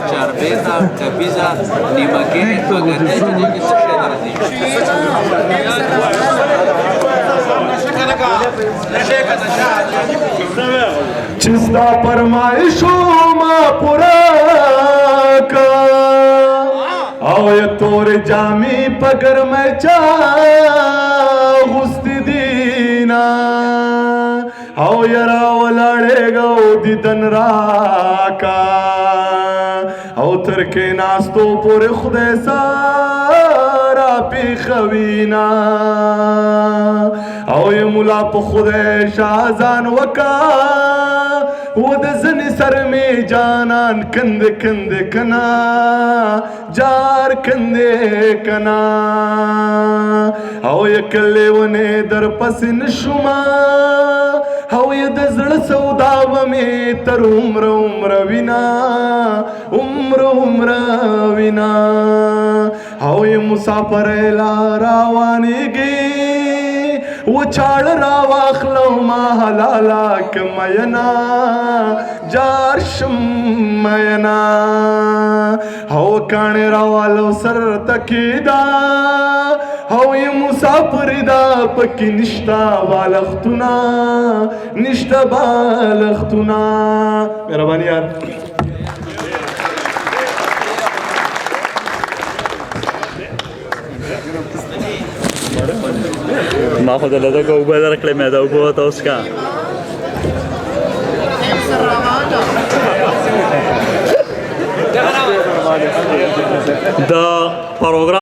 چاربیتا کبیزه نیمکه مگرده جدی که څه شی درځي چستا فرمایشو ما پورا کا او یہ تور جامی پگر میں چا غست دینا او یرا ولاڑے گو دیدن راکا او ترکے ناستو پور خدے سارا پی خوینا او یہ ملا پا خدے شازان وکا و د زنی سر میں جانان کند کند کنا جار کندے کنا او یکلے ونے در پس نشما او ید زړه سودا و می تر عمر عمر وینا عمر عمر وینا او ی مسافر لا روانېږي و چاړ را واخلو ما حلالا کمینا جار شم مینا او کاڼې راوالو سر تکیدا او ی مسافر دا پکې نشتا بالښتونه نشتا بالښتونه مهرباني یار ما خود لده که اوبه در کلمه ده اوبه تا اسکا دا پروگرام